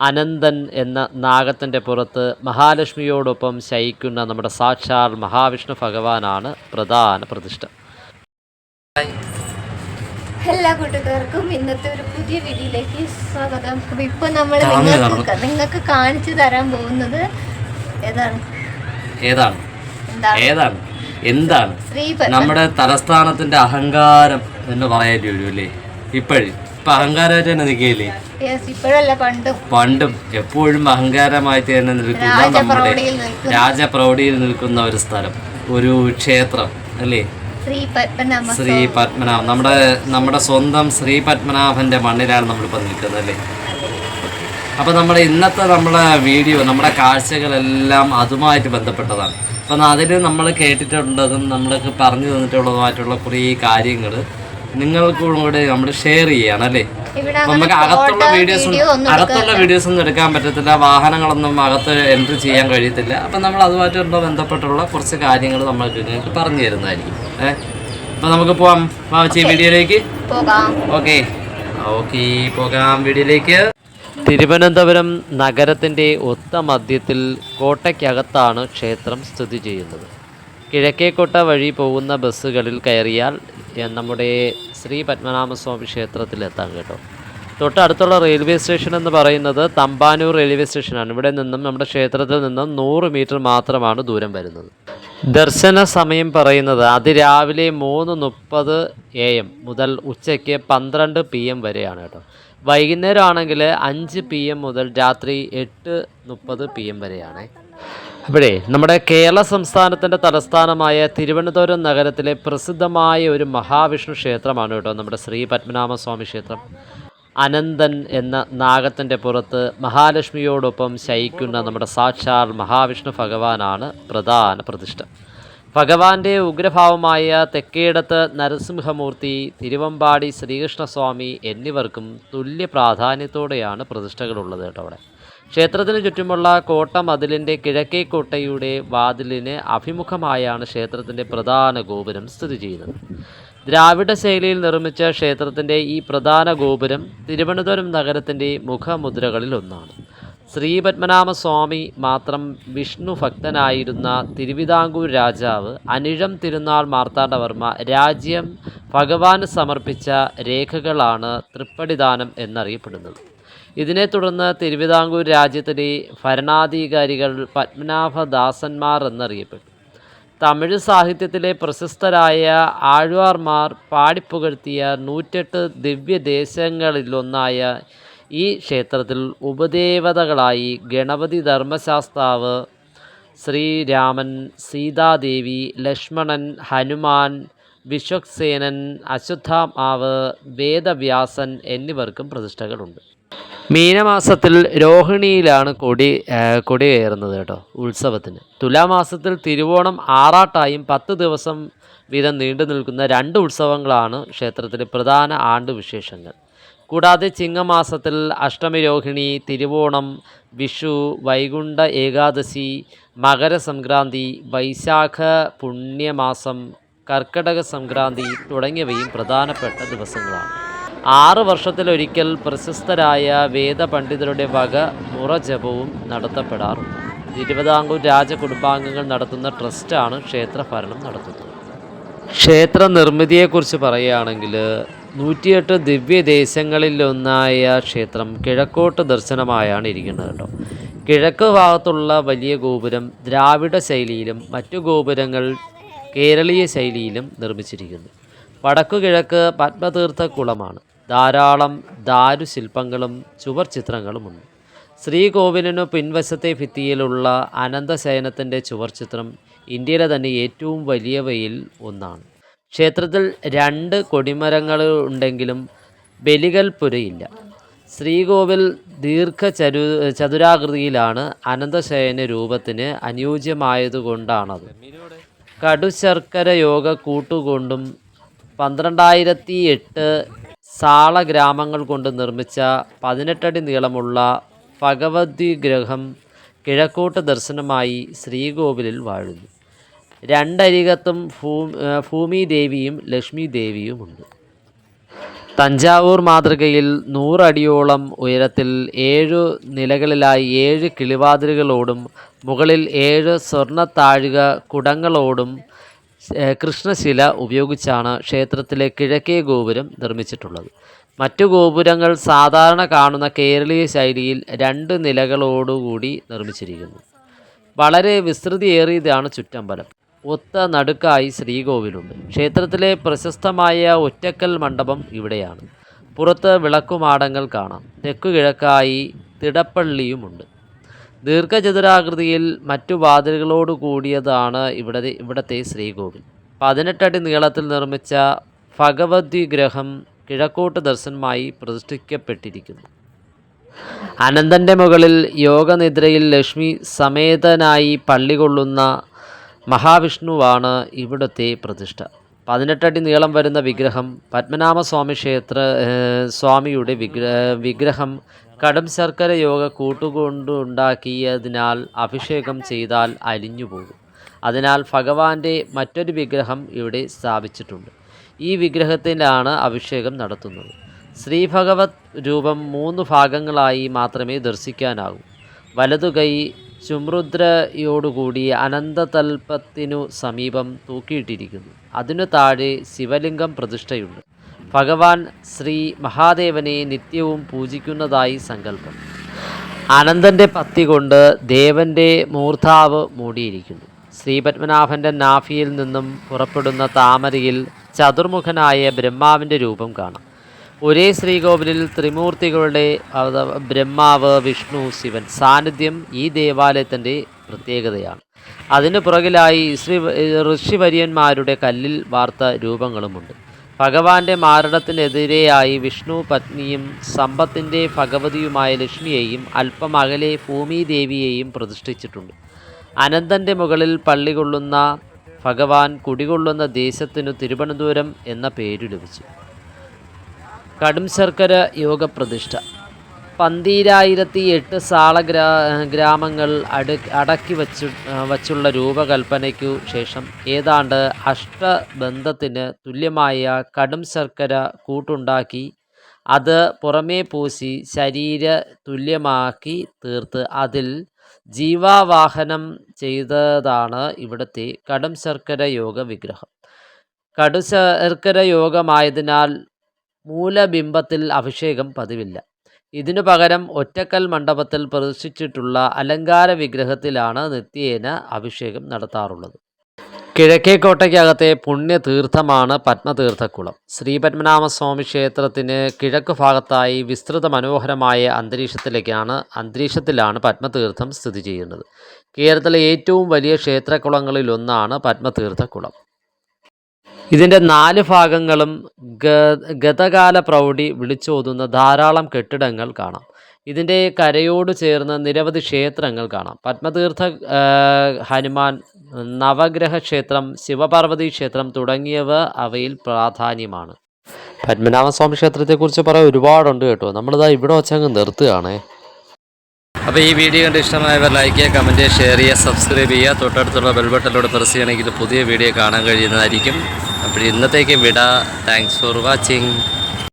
അനന്തൻ എന്ന നാഗത്തിൻ്റെ പുറത്ത് മഹാലക്ഷ്മിയോടൊപ്പം ശയിക്കുന്ന നമ്മുടെ സാക്ഷാൽ മഹാവിഷ്ണു ഭഗവാനാണ് പ്രധാന പ്രതിഷ്ഠ. എല്ലാ കൂട്ടുകാർക്കും ഇന്നത്തെ ഒരു പുതിയ വീഡിയോയിലേക്ക് സ്വാഗതം. അപ്പോൾ ഇപ്പോൾ നമ്മൾ നിങ്ങൾക്ക് കാണിച്ചു തരാൻ പോകുന്നത് എന്താണ് നമ്മുടെ തലസ്ഥാനത്തിന്റെ അഹങ്കാരം എന്ന് പറയേണ്ടി വരും അല്ലേ? ഇപ്പൊ അഹങ്കാരമായിട്ട് തന്നെ നിൽക്കുകയില്ലേ? പണ്ടും എപ്പോഴും അഹങ്കാരമായിട്ട് തന്നെ നിൽക്കുന്ന നമ്മുടെ രാജപ്രൗഢിയിൽ നിൽക്കുന്ന ഒരു സ്ഥലം, ഒരു ക്ഷേത്രം അല്ലേ? ശ്രീ പത്മനാഭൻ. നമ്മുടെ സ്വന്തം ശ്രീ പത്മനാഭന്റെ മണ്ണിലാണ് നമ്മളിപ്പോൾ നിൽക്കുന്നത് അല്ലേ? അപ്പോൾ നമ്മുടെ ഇന്നത്തെ വീഡിയോ, നമ്മുടെ കാഴ്ചകളെല്ലാം അതുമായിട്ട് ബന്ധപ്പെട്ടതാണ്. അപ്പം അതിൽ നമ്മൾ കേട്ടിട്ടുള്ളതും നമ്മൾക്ക് പറഞ്ഞു തന്നിട്ടുള്ളതുമായിട്ടുള്ള കുറേ കാര്യങ്ങൾ നിങ്ങൾക്ക് കൂടെ നമ്മൾ ഷെയർ ചെയ്യാണ് അല്ലേ? നമുക്ക് അകത്തുള്ള വീഡിയോസ് ഒന്നും എടുക്കാൻ പറ്റത്തില്ല, വാഹനങ്ങളൊന്നും അകത്ത് എൻട്രി ചെയ്യാൻ കഴിയത്തില്ല. അപ്പം നമ്മൾ അതുമായിട്ടുള്ള ബന്ധപ്പെട്ടുള്ള കുറച്ച് കാര്യങ്ങൾ നമ്മൾക്ക് നിങ്ങൾക്ക് പറഞ്ഞു തരുന്നതായിരിക്കും. അപ്പം നമുക്ക് പോകാം വീഡിയോയിലേക്ക്. ഓക്കെ പോകാം വീഡിയോയിലേക്ക്. തിരുവനന്തപുരം നഗരത്തിൻ്റെ ഒത്ത മധ്യത്തിൽ കോട്ടയ്ക്കകത്താണ് ക്ഷേത്രം സ്ഥിതി ചെയ്യുന്നത്. കിഴക്കേക്കോട്ട വഴി പോകുന്ന ബസ്സുകളിൽ കയറിയാൽ നമ്മുടെ ശ്രീ പത്മനാഭസ്വാമി ക്ഷേത്രത്തിലെത്താം കേട്ടോ. തൊട്ടടുത്തുള്ള റെയിൽവേ സ്റ്റേഷൻ എന്ന് പറയുന്നത് തമ്പാനൂർ റെയിൽവേ സ്റ്റേഷനാണ്. ഇവിടെ നിന്നും നമ്മുടെ ക്ഷേത്രത്തിൽ നിന്നും 100 മീറ്റർ മാത്രമാണ് ദൂരം വരുന്നത്. ദർശന സമയം പറയുന്നത് അതിരാവിലെ 3:30 AM മുതൽ ഉച്ചയ്ക്ക് 12 PM വരെയാണ് കേട്ടോ. വൈകുന്നേരം ആണെങ്കിൽ 5 PM മുതൽ രാത്രി 8:30 PM വരെയാണ്. അപ്പോഴേ നമ്മുടെ കേരള സംസ്ഥാനത്തിൻ്റെ തലസ്ഥാനമായ തിരുവനന്തപുരം നഗരത്തിലെ പ്രസിദ്ധമായ ഒരു മഹാവിഷ്ണു ക്ഷേത്രമാണ് കേട്ടോ നമ്മുടെ ശ്രീ പത്മനാഭസ്വാമി ക്ഷേത്രം. അനന്തൻ എന്ന നാഗത്തിൻ്റെ പുറത്ത് മഹാലക്ഷ്മിയോടൊപ്പം ശയിക്കുന്ന നമ്മുടെ സാക്ഷാൽ മഹാവിഷ്ണു ഭഗവാനാണ് പ്രധാന പ്രതിഷ്ഠ. ഭഗവാന്റെ ഉഗ്രഭാവമായ തെക്കേടത്ത് നരസിംഹമൂർത്തി, തിരുവമ്പാടി ശ്രീകൃഷ്ണസ്വാമി എന്നിവർക്കും തുല്യ പ്രാധാന്യത്തോടെയാണ് പ്രതിഷ്ഠകളുള്ളത് കേട്ടോ. അവിടെ ക്ഷേത്രത്തിന് ചുറ്റുമുള്ള കോട്ട മതിലിൻ്റെ കിഴക്കേക്കോട്ടയുടെ വാതിലിന് അഭിമുഖമായാണ് ക്ഷേത്രത്തിൻ്റെ പ്രധാന ഗോപുരം സ്ഥിതി ചെയ്യുന്നത്. ദ്രാവിഡ ശൈലിയിൽ നിർമ്മിച്ച ക്ഷേത്രത്തിൻ്റെ ഈ പ്രധാന ഗോപുരം തിരുവനന്തപുരം നഗരത്തിൻ്റെ മുഖമുദ്രകളിൽ ഒന്നാണ്. ശ്രീ പത്മനാഭസ്വാമി മാത്രം വിഷ്ണു ഭക്തനായിരുന്ന തിരുവിതാംകൂർ രാജാവ് അനിഴം തിരുനാൾ മാർത്താണ്ഡവർമ്മ രാജ്യം ഭഗവാന് സമർപ്പിച്ച രേഖകളാണ് തൃപ്പടിദാനം എന്നറിയപ്പെടുന്നത്. ഇതിനെ തുടർന്ന് തിരുവിതാംകൂർ രാജ്യത്തിലെ ഭരണാധികാരികൾ പത്മനാഭദാസന്മാർ എന്നറിയപ്പെട്ടു. തമിഴ് സാഹിത്യത്തിലെ പ്രശസ്തരായ ആഴ്വാർമാർ പാടിപ്പുകഴ്ത്തിയ 108 ദിവ്യദേശങ്ങളിലൊന്നായ ഈ ക്ഷേത്രത്തിൽ ഉപദേവതകളായി ഗണപതി, ധർമ്മശാസ്താവ്, ശ്രീരാമൻ, സീതാദേവി, ലക്ഷ്മണൻ, ഹനുമാൻ, വിശ്വക്സേനൻ, അശ്വത്ഥാമാവ്, വേദവ്യാസൻ എന്നിവർക്കും പ്രതിഷ്ഠകളുണ്ട്. മീനമാസത്തിൽ രോഹിണിയിലാണ് കൊടി കയറുന്നത് കേട്ടോ ഉത്സവത്തിന്. തുലാമാസത്തിൽ തിരുവോണം ആറാട്ടായും 10 ദിവസം വീതം നീണ്ടു നിൽക്കുന്ന 2 ഉത്സവങ്ങളാണ് ക്ഷേത്രത്തിലെ പ്രധാന ആണ്ടുവിശേഷങ്ങൾ. കൂടാതെ ചിങ്ങമാസത്തിൽ അഷ്ടമി രോഹിണി, തിരുവോണം, വിഷു, വൈകുണ്ഠ ഏകാദശി, മകരസംക്രാന്തി, വൈശാഖ പുണ്യമാസം, കർക്കടക സംക്രാന്തി തുടങ്ങിയവയും പ്രധാനപ്പെട്ട ദിവസങ്ങളാണ്. 6 വർഷത്തിലൊരിക്കൽ പ്രശസ്തരായ വേദപണ്ഡിതരുടെ വക മുറജപവും നടത്തപ്പെടാറുണ്ട്. തിരുവിതാംകൂർ രാജകുടുംബാംഗങ്ങൾ നടത്തുന്ന ട്രസ്റ്റാണ് ക്ഷേത്രഭരണം നടത്തുന്നത്. ക്ഷേത്ര നിർമ്മിതിയെക്കുറിച്ച് പറയുകയാണെങ്കിൽ 108 ദിവ്യദേശങ്ങളിലൊന്നായ ക്ഷേത്രം കിഴക്കോട്ട് ദർശനമായാണ് ഇരിക്കുന്നത് കേട്ടോ. കിഴക്ക് ഭാഗത്തുള്ള വലിയ ഗോപുരം ദ്രാവിഡ ശൈലിയിലും മറ്റു ഗോപുരങ്ങൾ കേരളീയ ശൈലിയിലും നിർമ്മിച്ചിരിക്കുന്നു. വടക്കു കിഴക്ക് പത്മതീർത്ഥ കുളമാണ്. ധാരാളം ദാരുശില്പങ്ങളും ചുവർ ചിത്രങ്ങളുമുണ്ട്. ശ്രീകോവിലിനു പിൻവശത്തെ ഭിത്തിയിലുള്ള അനന്തശയനത്തിൻ്റെ ചുവർ ചിത്രം ഇന്ത്യയിലെ തന്നെ ഏറ്റവും വലിയവയിൽ ഒന്നാണ്. ക്ഷേത്രത്തിൽ 2 കൊടിമരങ്ങൾ ഉണ്ടെങ്കിലും ബലികൽപ്പുരയില്ല. ശ്രീകോവിൽ ചതുരാകൃതിയിലാണ്. അനന്തശയന രൂപത്തിന് അനുയോജ്യമായതുകൊണ്ടാണത്. കടുശർക്കര യോഗ കൂട്ടുകൊണ്ടും 12008 സാള ഗ്രാമങ്ങൾ കൊണ്ട് നിർമ്മിച്ച 18 അടി നീളമുള്ള ഭഗവതി വിഗ്രഹം കിഴക്കോട്ട് ദർശനമായി ശ്രീകോവിലിൽ വാഴുന്നു. 2 അരികത്തും ഭൂമിദേവിയും ലക്ഷ്മി ദേവിയുമുണ്ട്. തഞ്ചാവൂർ മാതൃകയിൽ 100 അടിയോളം ഉയരത്തിൽ 7 നിലകളിലായി 7 കിളിവാതിലുകളോടും മുകളിൽ 7 സ്വർണ്ണത്താഴിക കുടങ്ങളോടും കൃഷ്ണശില ഉപയോഗിച്ചാണ് ക്ഷേത്രത്തിലെ കിഴക്കേ ഗോപുരം നിർമ്മിച്ചിട്ടുള്ളത്. മറ്റു ഗോപുരങ്ങൾ സാധാരണ കാണുന്ന കേരളീയ ശൈലിയിൽ 2 നിലകളോടുകൂടി നിർമ്മിച്ചിരിക്കുന്നു. വളരെ വിസ്തൃതിയേറിയതാണ് ചുറ്റമ്പലം. ഒത്ത നടുക്കായി ശ്രീകോവിലുണ്ട്. ക്ഷേത്രത്തിലെ പ്രശസ്തമായ ഒറ്റക്കൽ മണ്ഡപം ഇവിടെയാണ്. പുറത്ത് വിളക്കുമാടങ്ങൾ കാണാം. തെക്കുകിഴക്കായി തിടപ്പള്ളിയുമുണ്ട്. ദീർഘചതുരാകൃതിയിൽ മറ്റു വാതിലുകളോട് കൂടിയതാണ് ഇവിടത്തെ ശ്രീകോവിൽ. 18 അടി നീളത്തിൽ നിർമ്മിച്ച ഭഗവത് വിഗ്രഹം കിഴക്കോട്ട് ദർശനമായി പ്രതിഷ്ഠിക്കപ്പെട്ടിരിക്കുന്നു. അനന്തൻ്റെ മുകളിൽ യോഗനിദ്രയിൽ ലക്ഷ്മി സമേതനായി പള്ളികൊള്ളുന്ന മഹാവിഷ്ണുവാണ് ഇവിടുത്തെ പ്രതിഷ്ഠ. 18 അടി നീളം വരുന്ന വിഗ്രഹം പത്മനാഭസ്വാമി സ്വാമിയുടെ വിഗ്രഹം കടും ശർക്കര യോഗ കൂട്ടുകൊണ്ടുണ്ടാക്കിയതിനാൽ അഭിഷേകം ചെയ്താൽ അലിഞ്ഞുപോകും. അതിനാൽ ഭഗവാന്റെ മറ്റൊരു വിഗ്രഹം ഇവിടെ സ്ഥാപിച്ചിട്ടുണ്ട്. ഈ വിഗ്രഹത്തിലാണ് അഭിഷേകം നടത്തുന്നത്. ശ്രീ ഭഗവത് രൂപം 3 ഭാഗങ്ങളായി മാത്രമേ ദർശിക്കാനാകൂ. വലതുകൈ ചുമൃദ്രയോടുകൂടി അനന്തതൽപ്പത്തിനു സമീപം തൂക്കിയിട്ടിരിക്കുന്നു. അതിനു താഴെ ശിവലിംഗം പ്രതിഷ്ഠയുണ്ട്. ഭഗവാൻ ശ്രീ മഹാദേവനെ നിത്യവും പൂജിക്കുന്നതായി സങ്കല്പം. അനന്തൻ്റെ പത്തി കൊണ്ട് ദേവൻ്റെ മൂർധാവ് മൂടിയിരിക്കുന്നു. ശ്രീപത്മനാഭൻ്റെ നാഭിയിൽ നിന്നും പുറപ്പെടുന്ന താമരയിൽ ചതുർമുഖനായ ബ്രഹ്മാവിൻ്റെ രൂപം കാണാം. ഒരേ ശ്രീകോവിലിൽ ത്രിമൂർത്തികളുടെ ബ്രഹ്മാവ്, വിഷ്ണു, ശിവൻ സാന്നിധ്യം ഈ ദേവാലയത്തിൻ്റെ പ്രത്യേകതയാണ്. അതിനു പുറകിലായി ഋഷിവര്യന്മാരുടെ കല്ലിൽ വാർത്ത രൂപങ്ങളുമുണ്ട്. ഭഗവാന്റെ മാരണത്തിനെതിരെയായി വിഷ്ണു പത്നിയും സമ്പത്തിൻ്റെ ഭഗവതിയുമായ ലക്ഷ്മിയെയും അല്പം അകലെ ഭൂമിദേവിയെയും പ്രതിഷ്ഠിച്ചിട്ടുണ്ട്. അനന്തൻ്റെ മുകളിൽ പള്ളികൊള്ളുന്ന ഭഗവാൻ കുടികൊള്ളുന്ന ദേശത്തിനു തിരുവനന്തപുരം എന്ന പേരു ലഭിച്ചു. കടും ശർക്കര യോഗ പ്രതിഷ്ഠ 12,008 സാള ഗ്രാമങ്ങൾ അടക്കി വച്ചുള്ള രൂപകൽപ്പനയ്ക്കു ശേഷം ഏതാണ്ട് അഷ്ടബന്ധത്തിന് തുല്യമായ കടും ശർക്കര കൂട്ടുണ്ടാക്കി അത് പുറമേ പൂശി ശരീര തുല്യമാക്കി തീർത്ത് അതിൽ ജീവാവാഹനം ചെയ്തതാണ് ഇവിടുത്തെ കടും ശർക്കര യോഗ വിഗ്രഹം. കടും ശർക്കര യോഗമായതിനാൽ മൂലബിംബത്തിൽ അഭിഷേകം പതിവില്ല. ഇതിനു പകരം ഒറ്റക്കൽ മണ്ഡപത്തിൽ പ്രതിഷ്ഠിച്ചിട്ടുള്ള അലങ്കാര വിഗ്രഹത്തിലാണ് നിത്യേന അഭിഷേകം നടത്താറുള്ളത്. കിഴക്കേക്കോട്ടയ്ക്കകത്തെ പുണ്യതീർത്ഥമാണ് പത്മതീർത്ഥക്കുളം. ശ്രീപത്മനാഭസ്വാമി ക്ഷേത്രത്തിന് കിഴക്ക് ഭാഗത്തായി വിസ്തൃത മനോഹരമായ അന്തരീക്ഷത്തിലാണ് പത്മതീർത്ഥം സ്ഥിതി ചെയ്യുന്നത്. കേരളത്തിലെ ഏറ്റവും വലിയ ക്ഷേത്രക്കുളങ്ങളിലൊന്നാണ് പത്മതീർത്ഥക്കുളം. ഇതിൻ്റെ 4 ഭാഗങ്ങളും ഗതകാല പ്രൗഢി വിളിച്ചോതുന്ന ധാരാളം കെട്ടിടങ്ങൾ കാണാം. ഇതിൻ്റെ കരയോട് ചേർന്ന് നിരവധി ക്ഷേത്രങ്ങൾ കാണാം. പത്മതീർത്ഥ ഹനുമാൻ നവഗ്രഹ ക്ഷേത്രം, ശിവപാർവതി ക്ഷേത്രം തുടങ്ങിയവ അവയിൽ പ്രാധാന്യമാണ്. പത്മനാഭസ്വാമി ക്ഷേത്രത്തെക്കുറിച്ച് പറയാൻ ഒരുപാടുണ്ട് കേട്ടോ. നമ്മളിതാ ഇവിടെ വച്ചങ്ങ് നിർത്തുകയാണേ. അപ്പോൾ ഈ വീഡിയോ കണ്ട് ഇഷ്ടമായവർ ലൈക്ക് ചെയ്യുക, കമൻറ്റ് ചെയ്യുക, ഷെയർ ചെയ്യുക, സബ്സ്ക്രൈബ് ചെയ്യുക. തൊട്ടടുത്തുള്ള ബെൽബട്ടനിലൂടെ പ്രസ് ചെയ്യണമെങ്കിൽ പുതിയ വീഡിയോ കാണാൻ കഴിയുന്നതായിരിക്കും. അപ്പോൾ ഇന്നത്തേക്ക് വിട. Thanks for watching.